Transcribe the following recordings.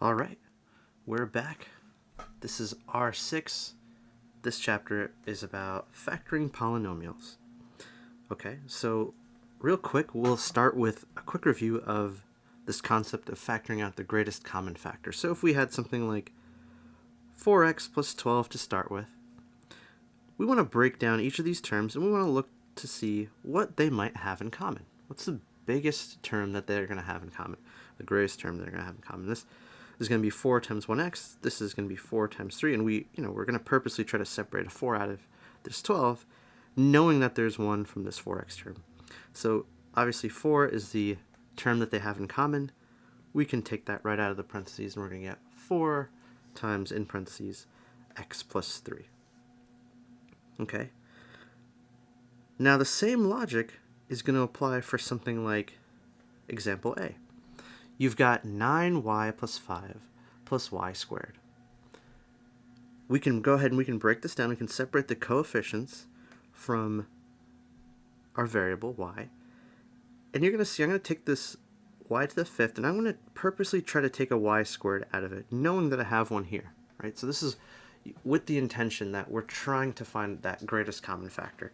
All right, we're back. This is R6. This chapter is about factoring polynomials. Okay, so real quick, we'll start with a quick review of this concept of factoring out the greatest common factor. So if we had something like 4x plus 12 to start with, we want to break down each of these terms and we want to look to see what they might have in common. What's the biggest term that they're going to have in common? The greatest term they're going to have in common. This is going to be 4 times 1x. This is going to be 4 times 3. And we're going to purposely try to separate a 4 out of this 12, knowing that there's 1 from this 4x term. So obviously 4 is the term that they have in common. We can take that right out of the parentheses, and we're going to get 4 times, in parentheses, x plus 3. Okay? Now the same logic is going to apply for something like example A. You've got 9y plus 5 plus y squared. We can go ahead and we can break this down. We can separate the coefficients from our variable y. And you're going to see I'm going to take this y to the fifth, and I'm going to purposely try to take a y squared out of it, knowing that I have one here. Right? So this is with the intention that we're trying to find that greatest common factor.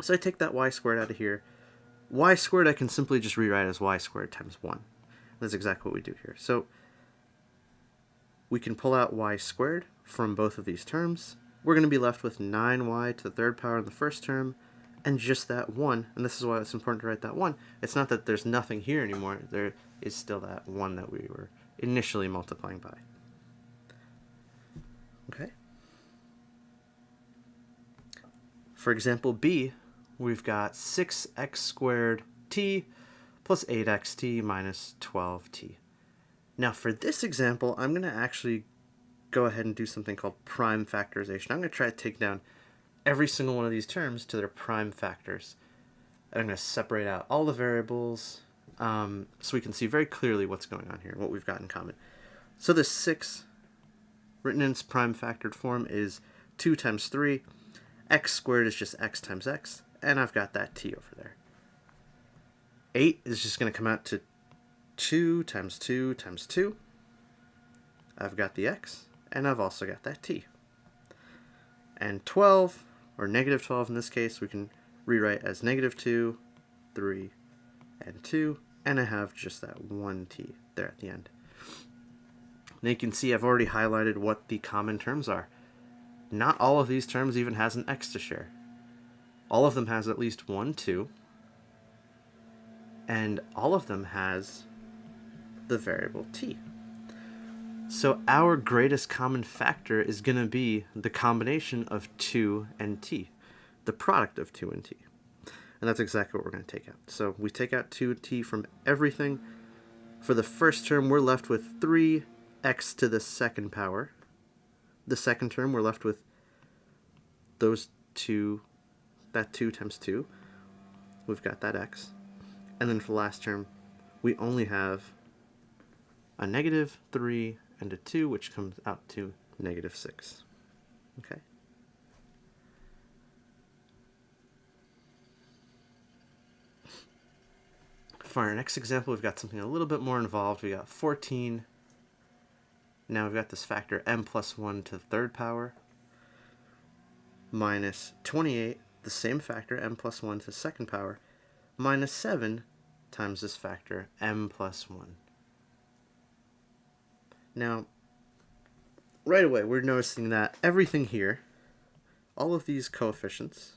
So I take that y squared out of here. Y squared I can simply just rewrite as y squared times 1. That's exactly what we do here. So we can pull out y squared from both of these terms. We're going to be left with 9y to the third power in the first term, and just that 1. And this is why it's important to write that 1. It's not that there's nothing here anymore. There is still that 1 that we were initially multiplying by. Okay? For example B, we've got 6x squared t plus 8xt minus 12t. Now for this example, I'm going to actually go ahead and do something called prime factorization. I'm going to try to take down every single one of these terms to their prime factors. And I'm going to separate out all the variables so we can see very clearly what's going on here and what we've got in common. So this 6, written in its prime factored form, is 2 times 3. X squared is just x times x, and I've got that t over there. 8 is just going to come out to 2 times 2 times 2. I've got the x, and I've also got that t. And 12, or negative 12 in this case, we can rewrite as negative 2, 3, and 2, and I have just that 1t there at the end. Now you can see I've already highlighted what the common terms are. Not all of these terms even has an x to share. All of them has at least 1, 2, and all of them has the variable t. So our greatest common factor is going to be the combination of 2 and t, the product of 2 and t. And that's exactly what we're going to take out. So we take out 2t from everything. For the first term, we're left with 3x to the second power. The second term, we're left with those 2, that 2 times 2. We've got that x. And then for the last term, we only have a negative 3 and a 2, which comes out to negative 6. Okay? For our next example, we've got something a little bit more involved. We got 14. Now we've got this factor m plus 1 to the third power minus 28, the same factor, m plus 1 to the second power, minus 7 times this factor, m plus 1. Now, right away, we're noticing that everything here, all of these coefficients,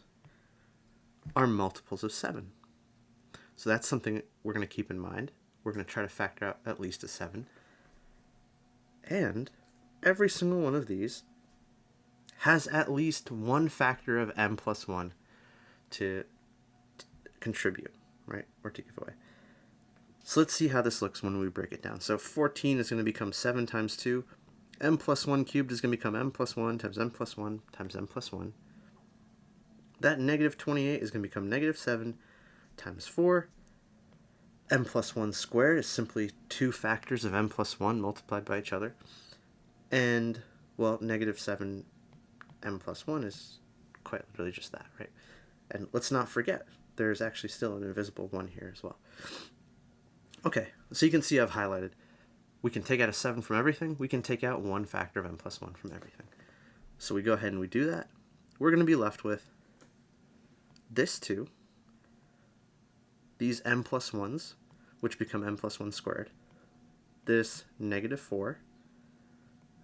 are multiples of 7. So that's something we're going to keep in mind. We're going to try to factor out at least a 7. And every single one of these has at least one factor of m plus 1 to contribute, right, or to give away. So let's see how this looks when we break it down. So 14 is going to become 7 times 2. M plus 1 cubed is going to become m plus 1 times m plus 1 times m plus 1. That negative 28 is going to become negative 7 times 4. M plus 1 squared is simply 2 factors of m plus 1 multiplied by each other. And, well, negative 7 m plus 1 is quite literally just that, right? And let's not forget, there's actually still an invisible 1 here as well. Okay, so you can see I've highlighted we can take out a 7 from everything. We can take out one factor of m plus 1 from everything. So we go ahead and we do that. We're going to be left with this 2, these m plus 1s, which become m plus 1 squared, this negative 4,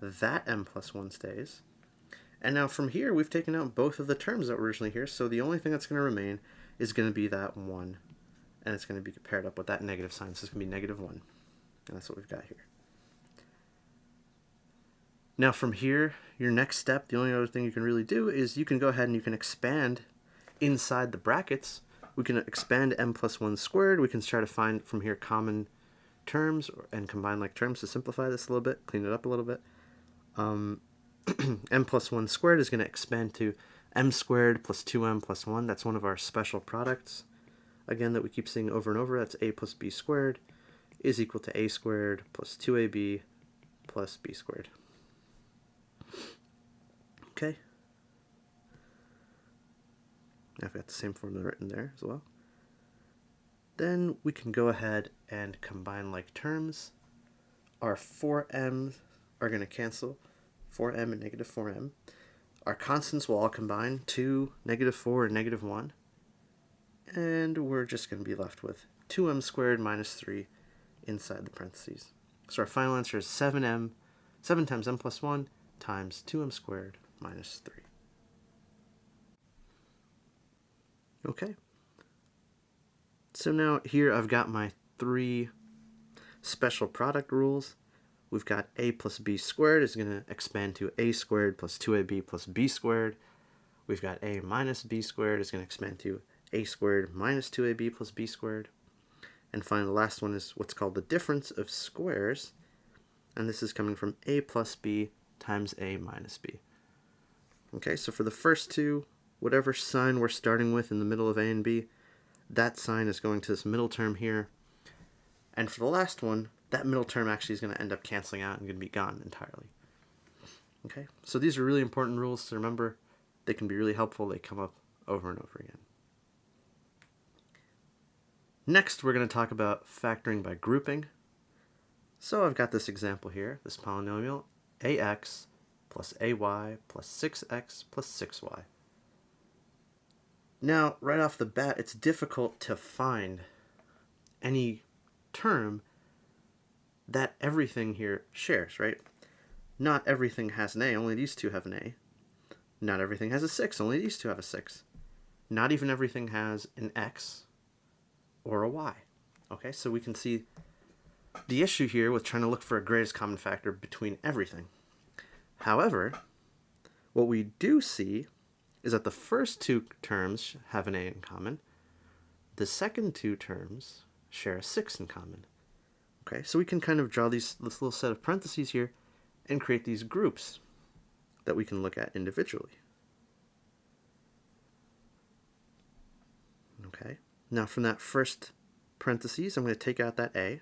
that m plus 1 stays, and now from here we've taken out both of the terms that were originally here, so the only thing that's going to remain is going to be that 1, and it's going to be paired up with that negative sign, so it's going to be negative 1, and that's what we've got here. Now from here, your next step, the only other thing you can really do is you can go ahead and you can expand inside the brackets. We can expand m plus 1 squared. We can try to find from here common terms and combine like terms to simplify this a little bit, clean it up a little bit. M plus 1 squared is going to expand to m squared plus 2m plus 1. That's one of our special products, again, that we keep seeing over and over. That's a plus b squared is equal to a squared plus 2ab plus b squared. Okay. Now I've got the same formula written there as well. Then we can go ahead and combine like terms. Our 4m's are going to cancel, 4m and negative 4m. Our constants will all combine, 2, negative 4, and negative 1. And we're just going to be left with 2m squared minus 3 inside the parentheses. So our final answer is 7 times m plus 1 times 2m squared minus 3. Okay. So now here I've got my 3 special product rules. We've got a plus b squared is going to expand to a squared plus 2ab plus b squared. We've got a minus b squared is going to expand to a squared minus 2ab plus b squared. And finally, the last one is what's called the difference of squares. And this is coming from a plus b times a minus b. Okay, so for the first two, whatever sign we're starting with in the middle of a and b, that sign is going to this middle term here. And for the last one, that middle term actually is going to end up canceling out and going to be gone entirely. Okay, so these are really important rules to remember. They can be really helpful. They come up over and over again. Next, we're going to talk about factoring by grouping. So I've got this example here, this polynomial, ax plus ay plus 6x plus 6y. Now, right off the bat, it's difficult to find any term that everything here shares, right? Not everything has an a, only these two have an a. Not everything has a 6, only these two have a 6. Not even everything has an x or a y. Okay, so we can see the issue here with trying to look for a greatest common factor between everything. However, what we do see is that the first two terms have an a in common. The second two terms share a 6 in common. Okay, so we can kind of draw this little set of parentheses here and create these groups that we can look at individually. Okay, now from that first parentheses, I'm going to take out that a.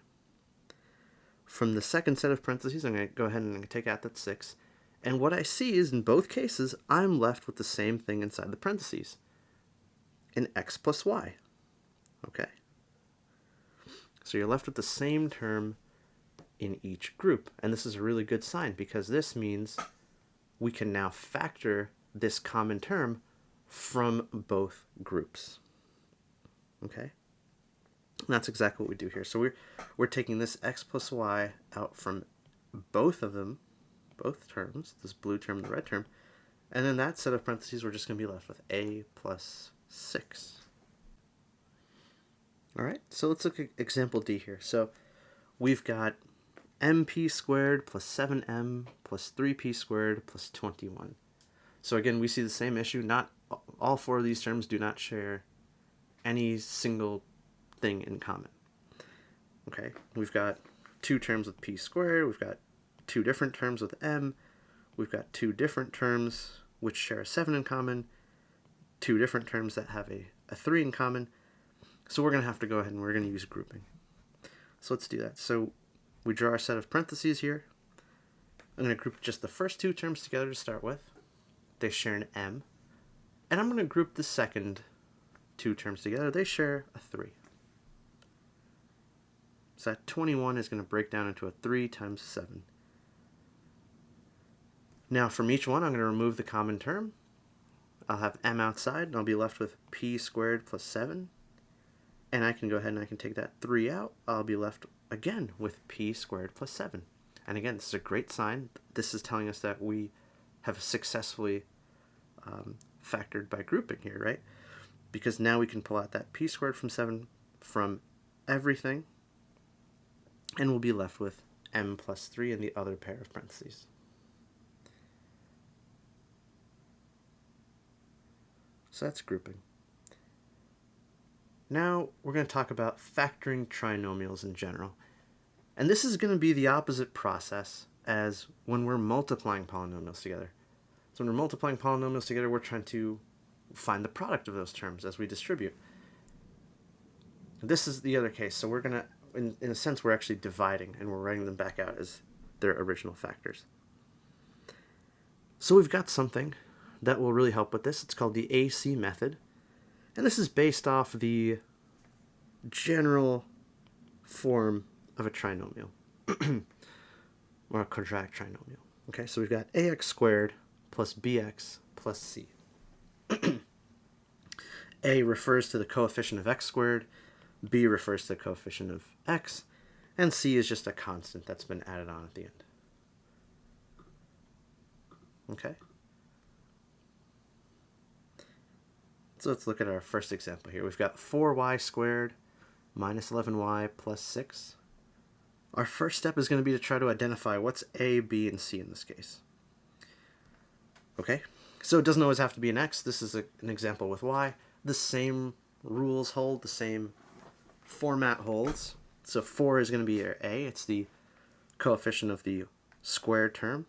From the second set of parentheses, I'm going to go ahead and take out that 6. And what I see is, in both cases, I'm left with the same thing inside the parentheses, an x plus y. Okay. So you're left with the same term in each group. And this is a really good sign, because this means we can now factor this common term from both groups. Okay? And that's exactly what we do here. So we're taking this x plus y out from both of them, both terms, this blue term and the red term, and then that set of parentheses, we're just going to be left with a plus 6. All right, so let's look at example D here. So we've got mp squared plus 7m plus 3p squared plus 21. So again, we see the same issue. Not all 4 of these terms do not share any single thing in common. Okay, we've got 2 terms with p squared. We've got 2 different terms with m. We've got 2 different terms which share a 7 in common. 2 different terms that have a 3 in common. So we're going to have to go ahead and we're going to use grouping. So let's do that. So we draw our set of parentheses here. I'm going to group just the first 2 terms together to start with. They share an m. And I'm going to group the second 2 terms together. They share a 3. So that 21 is going to break down into a 3 times 7. Now from each one, I'm going to remove the common term. I'll have m outside, and I'll be left with p squared plus 7. And I can go ahead and I can take that 3 out. I'll be left again with p squared plus 7. And again, this is a great sign. This is telling us that we have successfully factored by grouping here, right? Because now we can pull out that p squared from 7 from everything, and we'll be left with m plus 3 in the other pair of parentheses. So that's grouping. Now we're going to talk about factoring trinomials in general. And this is going to be the opposite process as when we're multiplying polynomials together. So when we're multiplying polynomials together, we're trying to find the product of those terms as we distribute. This is the other case. So we're going to, in a sense, we're actually dividing, and we're writing them back out as their original factors. So we've got something that will really help with this. It's called the AC method. And this is based off the general form of a trinomial, or a quadratic trinomial. Okay, so we've got ax squared plus bx plus c. A refers to the coefficient of x squared, b refers to the coefficient of x, and c is just a constant that's been added on at the end. Okay? So let's look at our first example here. We've got 4y squared minus 11y plus 6. Our first step is going to be to try to identify what's a, b, and c in this case. Okay? So it doesn't always have to be an x. This is an example with y. The same rules hold, the same format holds. So 4 is going to be your a. It's the coefficient of the squared term.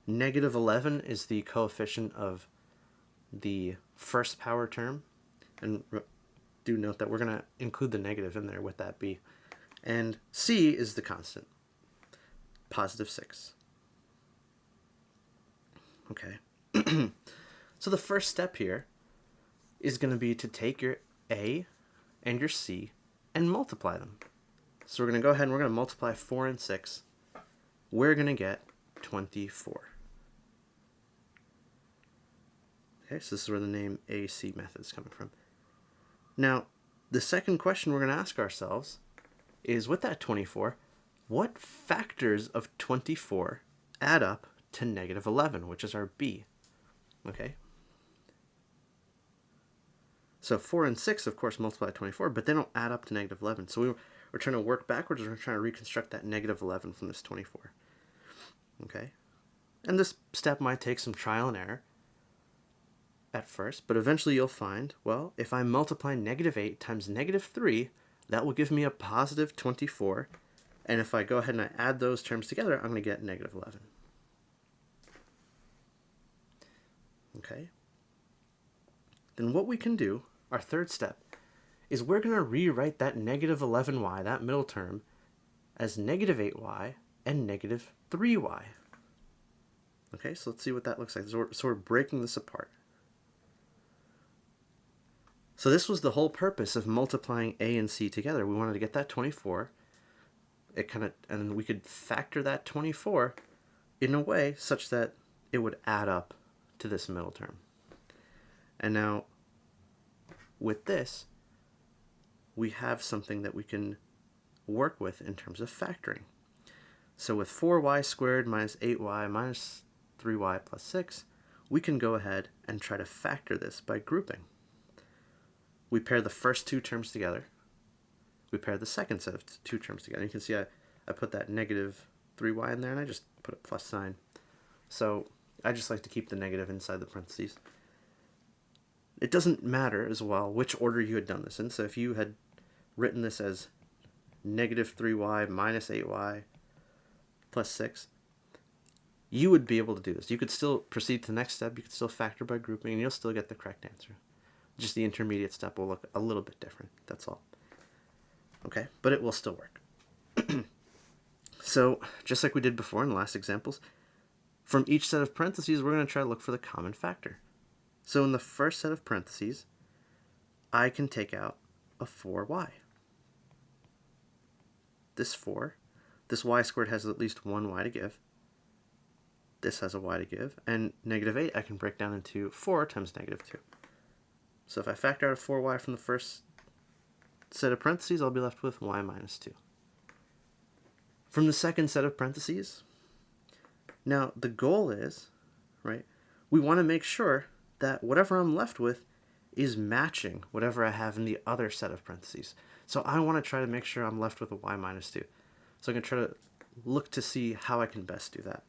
Negative 11 is the coefficient of the first power term. And do note that we're going to include the negative in there with that b. And c is the constant, positive 6. Okay. So the first step here is going to be to take your a and your c and multiply them. So we're going to go ahead and we're going to multiply 4 and 6. We're going to get 24. Okay, so this is where the name AC method is coming from. Now, the second question we're going to ask ourselves is, with that 24, what factors of 24 add up to negative 11, which is our b? Okay. So 4 and 6, of course, multiply 24, but they don't add up to negative 11. So we're trying to work backwards. We're trying to reconstruct that negative 11 from this 24. Okay. And this step might take some trial and error at first, but eventually you'll find, well, if I multiply negative 8 times negative 3, that will give me a positive 24. And if I go ahead and I add those terms together, I'm going to get negative 11. Okay. Then what we can do, our third step, is we're going to rewrite that negative 11y, that middle term, as negative 8y and negative 3y. Okay, so let's see what that looks like. So we're breaking this apart. So this was the whole purpose of multiplying a and c together. We wanted to get that 24. And we could factor that 24 in a way such that it would add up to this middle term. And now, with this, we have something that we can work with in terms of factoring. So with 4y squared minus 8y minus 3y plus 6, we can go ahead and try to factor this by grouping. We pair the first two terms together. We pair the second set of two terms together. You can see I put that negative 3y in there, and I just put a plus sign. So I just like to keep the negative inside the parentheses. It doesn't matter as well which order you had done this in. So if you had written this as negative 3y minus 8y plus 6, you would be able to do this. You could still proceed to the next step. You could still factor by grouping, and you'll still get the correct answer. Just the intermediate step will look a little bit different. That's all. Okay, but it will still work. So, just like we did before in the last examples, from each set of parentheses, we're going to try to look for the common factor. So in the first set of parentheses, I can take out a 4y. this 4. This y squared has at least one y to give. This has a y to give. And negative 8 I can break down into 4 times negative 2. So if I factor out a 4y from the first set of parentheses, I'll be left with y minus 2. From the second set of parentheses, now the goal is, right, we want to make sure that whatever I'm left with is matching whatever I have in the other set of parentheses. So I want to try to make sure I'm left with a y minus 2. So I'm going to try to look to see how I can best do that.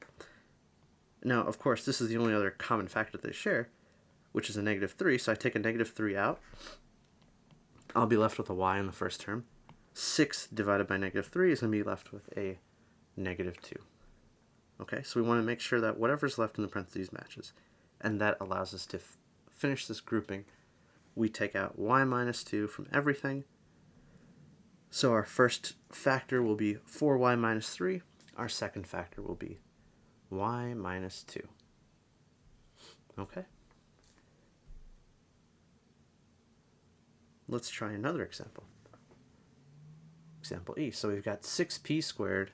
Now, of course, this is the only other common factor that they share, which is a negative 3. So I take a negative 3 out. I'll be left with a y in the first term. 6 divided by negative 3 is going to be left with a negative 2. Okay, so we want to make sure that whatever's left in the parentheses matches. And that allows us to finish this grouping. We take out y minus 2 from everything. So our first factor will be 4y minus 3. Our second factor will be y minus 2. Okay. Let's try another example. Example E. So we've got 6p squared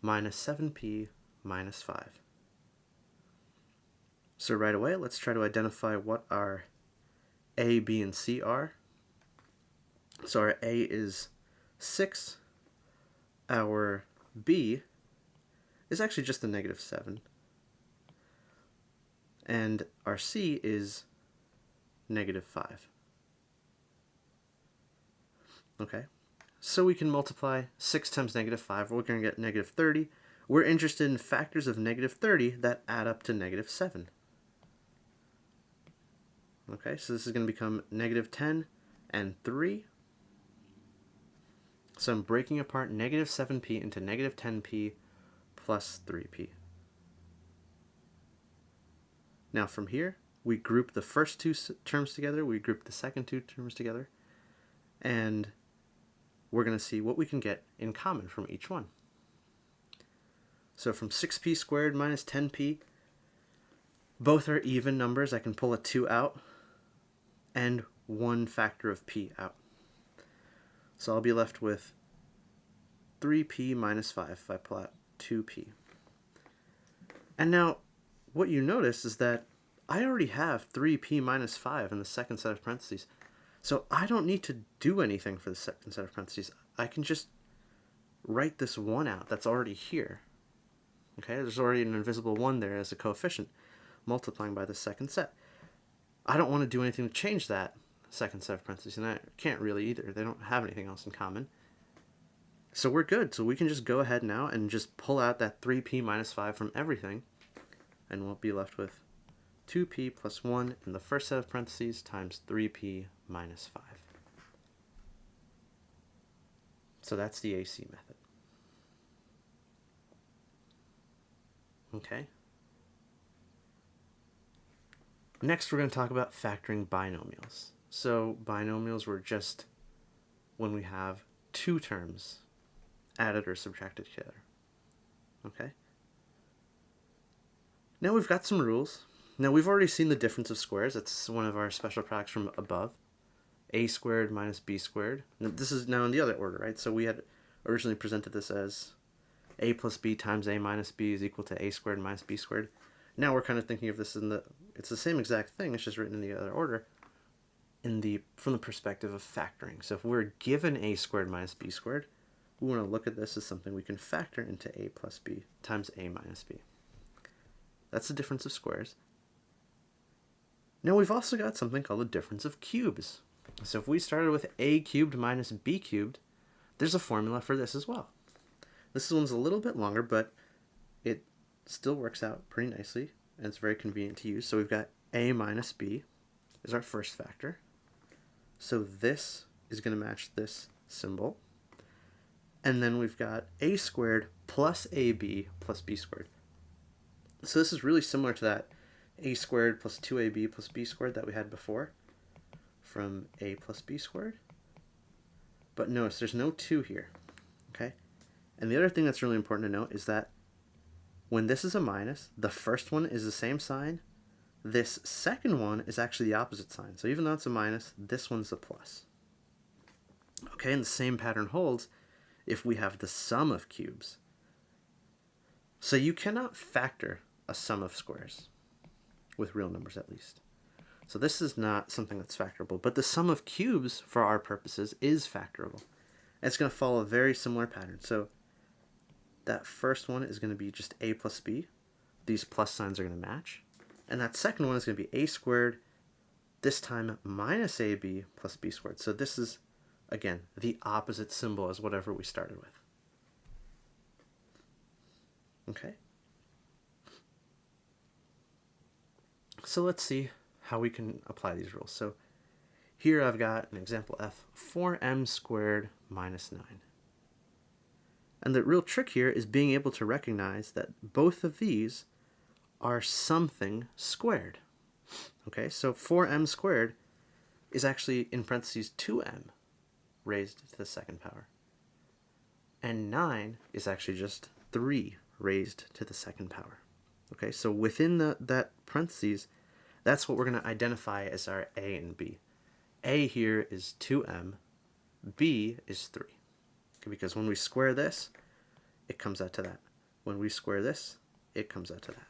minus 7p minus 5. So right away, let's try to identify what our A, B, and C are. So our A is 6. Our B is actually just a negative 7. And our C is negative 5. Okay, so we can multiply 6 times negative 5. We're going to get negative 30. We're interested in factors of negative 30 that add up to negative 7. Okay, so this is going to become negative 10 and 3. So I'm breaking apart negative 7p into negative 10p plus 3p. Now from here, we group the first two terms together, we group the second two terms together, and we're going to see what we can get in common from each one. So from 6p squared minus 10p, both are even numbers. I can pull a 2 out and one factor of p out. So I'll be left with 3p minus 5 if I pull out 2p. And now what you notice is that I already have 3p minus 5 in the second set of parentheses. So I don't need to do anything for the second set of parentheses. I can just write this 1 out that's already here. Okay, there's already an invisible 1 there as a coefficient multiplying by the second set. I don't want to do anything to change that second set of parentheses, and I can't really either. They don't have anything else in common. So we're good. So we can just go ahead now and just pull out that 3p minus 5 from everything, and we'll be left with 2p plus 1 in the first set of parentheses times 3p minus 5. So that's the AC method. Okay. Next, we're going to talk about factoring binomials. So binomials were just when we have two terms added or subtracted together. Okay. Now we've got some rules. Now we've already seen the difference of squares. That's one of our special products from above. A squared minus b squared. Now, this is now in the other order, right? So we had originally presented this as a plus b times a minus b is equal to a squared minus b squared. Now we're kind of thinking of this it's the same exact thing, it's just written in the other order from the perspective of factoring. So if we're given a squared minus b squared, we want to look at this as something we can factor into a plus b times a minus b. That's the difference of squares. Now we've also got something called the difference of cubes. So if we started with a cubed minus b cubed, there's a formula for this as well. This one's a little bit longer, but it still works out pretty nicely, and it's very convenient to use. So we've got a minus b is our first factor. So this is going to match this symbol. And then we've got a squared plus ab plus b squared. So this is really similar to that a squared plus 2ab plus b squared that we had before from a plus b squared. But notice there's no 2 here. Okay? And the other thing that's really important to note is that when this is a minus, the first one is the same sign. This second one is actually the opposite sign. So even though it's a minus, this one's a plus. Okay, and the same pattern holds if we have the sum of cubes. So you cannot factor a sum of squares, with real numbers at least. So this is not something that's factorable, but the sum of cubes, for our purposes, is factorable. And it's going to follow a very similar pattern. So that first one is going to be just a plus b. These plus signs are going to match. And that second one is going to be a squared, this time minus ab plus b squared. So this is, again, the opposite symbol as whatever we started with. Okay? So let's see how we can apply these rules. So here I've got an example f, 4m squared minus 9. And the real trick here is being able to recognize that both of these are something squared. Okay, so 4m squared is actually, in parentheses, 2m raised to the second power. And 9 is actually just 3 raised to the second power. Okay, so within that parentheses, that's what we're going to identify as our a and b. A here is 2m, b is 3. Okay, because when we square this, it comes out to that. When we square this, it comes out to that.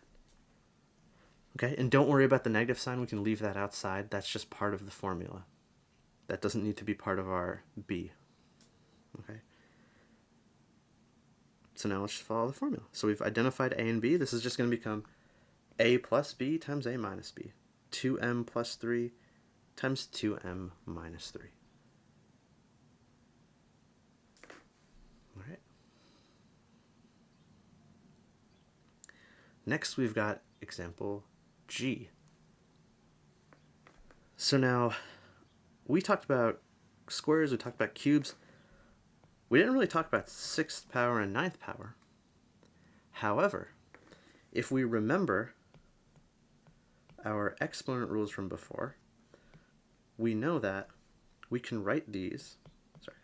Okay, and don't worry about the negative sign. We can leave that outside. That's just part of the formula. That doesn't need to be part of our b. Okay. So now let's just follow the formula. So we've identified a and b. This is just going to become a plus b times a minus b. 2m plus 3 times 2m minus 3. All right. Next, we've got example G. So now, we talked about squares, we talked about cubes. We didn't really talk about 6th power and 9th power. However, if we remember our exponent rules from before, we know that we can write these.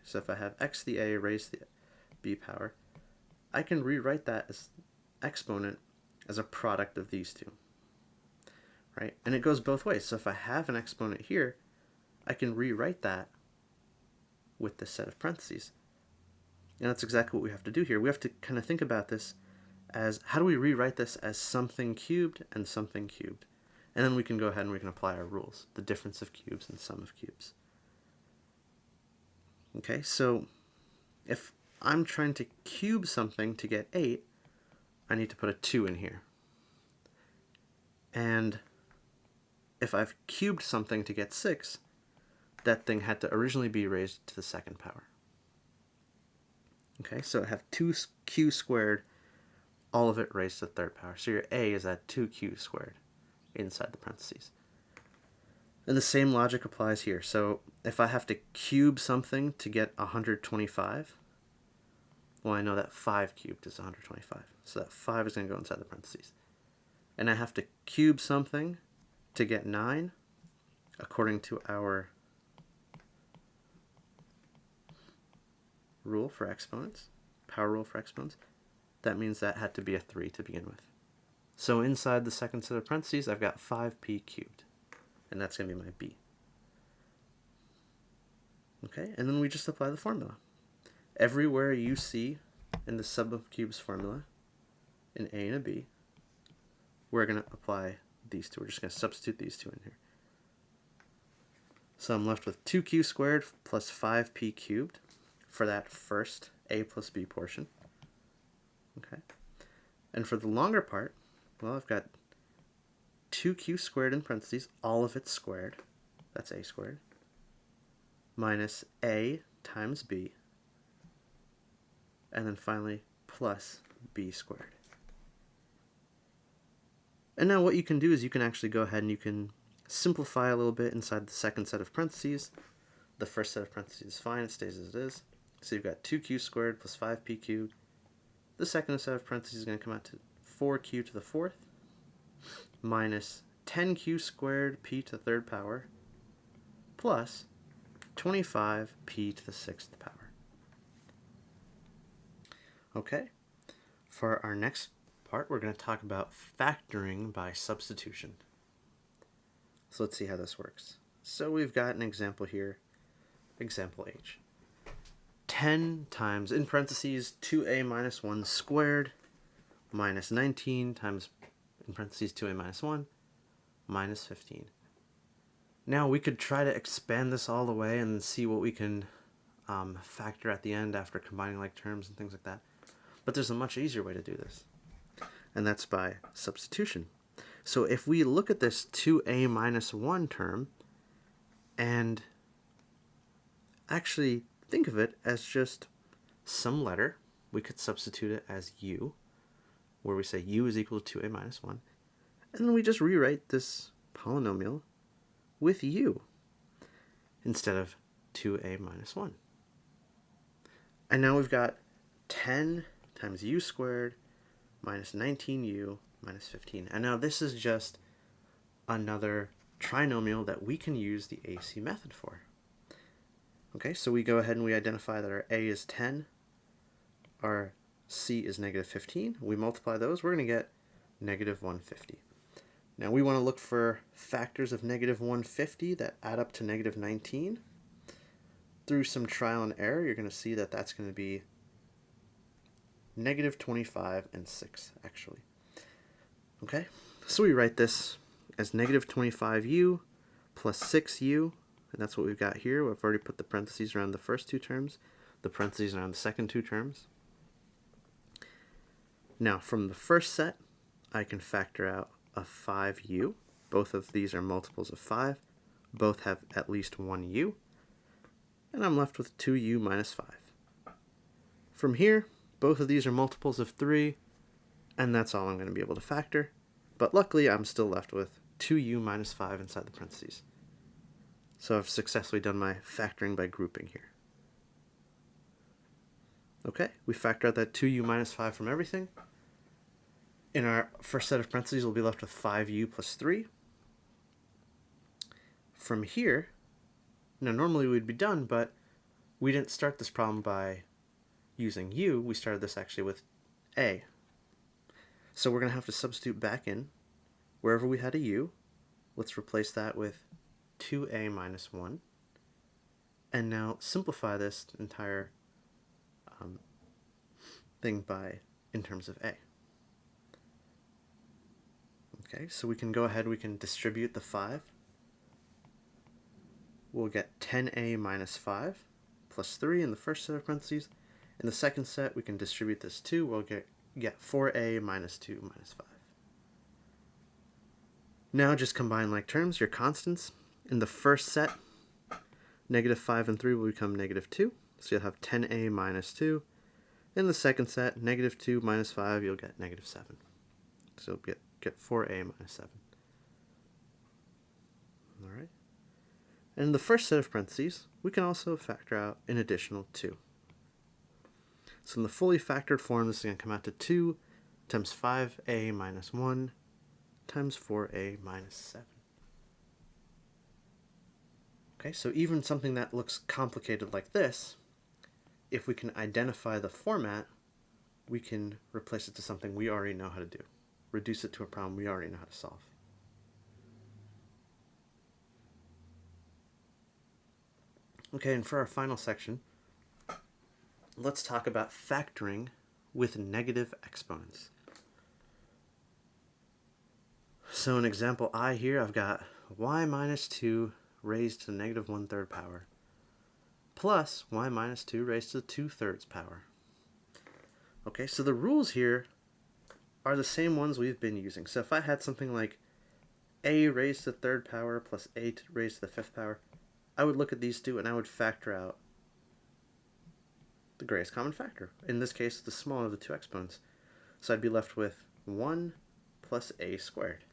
So if I have x to the a raised to the b power, I can rewrite that as exponent as a product of these two. Right? And it goes both ways. So if I have an exponent here, I can rewrite that with this set of parentheses. And that's exactly what we have to do here. We have to kind of think about this as, how do we rewrite this as something cubed and something cubed? And then we can go ahead and we can apply our rules, the difference of cubes and sum of cubes. Okay, so if I'm trying to cube something to get 8, I need to put a 2 in here. And if I've cubed something to get 6, that thing had to originally be raised to the second power. Okay, so I have 2q squared, all of it raised to the third power. So your a is at 2q squared inside the parentheses. And the same logic applies here. So if I have to cube something to get 125, well, I know that 5 cubed is 125. So that 5 is going to go inside the parentheses. And I have to cube something to get 9, according to our rule for exponents, power rule for exponents. That means that had to be a 3 to begin with. So inside the second set of parentheses, I've got 5p cubed. And that's going to be my b. Okay, and then we just apply the formula. Everywhere you see in the sum of cubes formula, an a and a b, we're going to apply these two. We're just going to substitute these two in here. So I'm left with 2q squared plus 5p cubed for that first a plus b portion. Okay. And for the longer part, well, I've got 2q squared in parentheses, all of it squared. That's a squared. Minus a times b. And then finally, plus b squared. And now what you can do is you can actually go ahead and you can simplify a little bit inside the second set of parentheses. The first set of parentheses is fine, it stays as it is. So you've got 2q squared plus 5p cubed. The second set of parentheses is going to come out to 4q to the fourth minus 10q squared p to the third power plus 25p to the sixth power. Okay, for our next part, we're going to talk about factoring by substitution. So let's see how this works. So we've got an example here, example H. 10 times, in parentheses, 2a minus 1 squared minus 19 times, in parentheses, 2a minus 1 minus 15. Now we could try to expand this all the way and see what we can factor at the end after combining like terms and things like that. But there's a much easier way to do this, and that's by substitution. So if we look at this 2a minus 1 term and actually think of it as just some letter, we could substitute it as u, where we say u is equal to 2a minus 1, and then we just rewrite this polynomial with u instead of 2a minus 1. And now we've got 10 times u squared minus 19u minus 15. And now this is just another trinomial that we can use the AC method for. Okay, so we go ahead and we identify that our a is 10, our c is negative 15. We multiply those, we're going to get negative 150. Now we want to look for factors of negative 150 that add up to negative 19. Through some trial and error, you're going to see that that's going to be negative 25 and 6, actually. Okay, so we write this as negative 25u plus 6u, and that's what we've got here. We've already put the parentheses around the first two terms, the parentheses around the second two terms. Now, from the first set, I can factor out a 5u. Both of these are multiples of 5. Both have at least one u. And I'm left with 2u minus 5. From here, both of these are multiples of 3, and that's all I'm going to be able to factor. But luckily, I'm still left with 2u minus 5 inside the parentheses. So I've successfully done my factoring by grouping here. Okay, we factor out that 2u minus 5 from everything. In our first set of parentheses, we'll be left with 5u plus 3. From here, now normally we'd be done, but we didn't start this problem by using u. We started this actually with a. So we're going to have to substitute back in wherever we had a u. Let's replace that with 2a minus 1. And now simplify this entire thing in terms of a. Okay, so we can go ahead, we can distribute the 5. We'll get 10a minus 5 plus 3 in the first set of parentheses. In the second set, we can distribute this 2. We'll get 4a minus 2 minus 5. Now just combine like terms, your constants. In the first set, negative 5 and 3 will become negative 2. So you'll have 10a minus 2. In the second set, negative 2 minus 5, you'll get negative 7. So you'll get 4a minus 7. All right. And in the first set of parentheses, we can also factor out an additional 2. So in the fully factored form, this is going to come out to 2 times 5a minus 1 times 4a minus 7. Okay, so even something that looks complicated like this, if we can identify the format, we can replace it to something we already know how to do. Reduce it to a problem we already know how to solve. Okay, and for our final section, let's talk about factoring with negative exponents. So in example I here, I've got y minus 2 raised to the negative 1/3 power plus y minus 2 raised to the 2/3 power. Okay, so the rules here are the same ones we've been using. So if I had something like a raised to the 3rd power plus a raised to the 5th power, I would look at these two and I would factor out the greatest common factor. In this case, the smaller of the two exponents. So I'd be left with 1 plus a squared.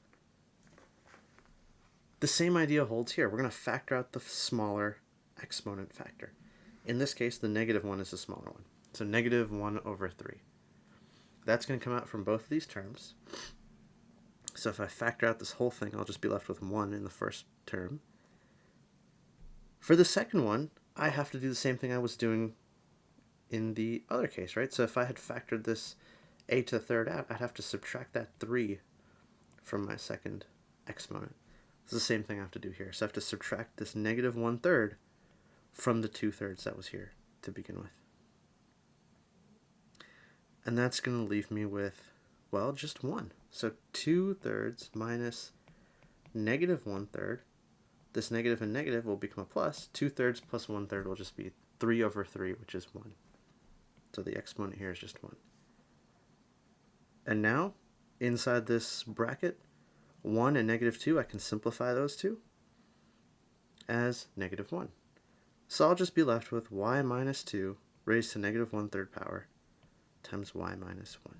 The same idea holds here. We're going to factor out the smaller exponent factor. In this case, the negative 1 is the smaller one. So negative 1 over 3. That's going to come out from both of these terms. So if I factor out this whole thing, I'll just be left with 1 in the first term. For the second one, I have to do the same thing I was doing in the other case, right? So if I had factored this a to the 3rd out, I'd have to subtract that 3 from my second exponent. It's the same thing I have to do here. So I have to subtract this negative 1/3 from the 2/3 that was here to begin with. And that's going to leave me with, well, just 1. So 2/3 minus negative 1/3. This negative and negative will become a plus. 2/3 plus 1/3 will just be 3/3, which is 1. So the exponent here is just 1. And now, inside this bracket, 1 and negative 2, I can simplify those two as negative 1. So I'll just be left with y minus 2 raised to negative 1/3 power times y minus 1.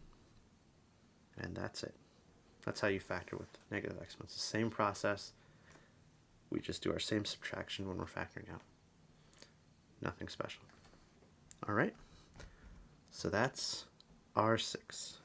And that's it. That's how you factor with negative exponents. The same process. We just do our same subtraction when we're factoring out. Nothing special. All right. So that's R6.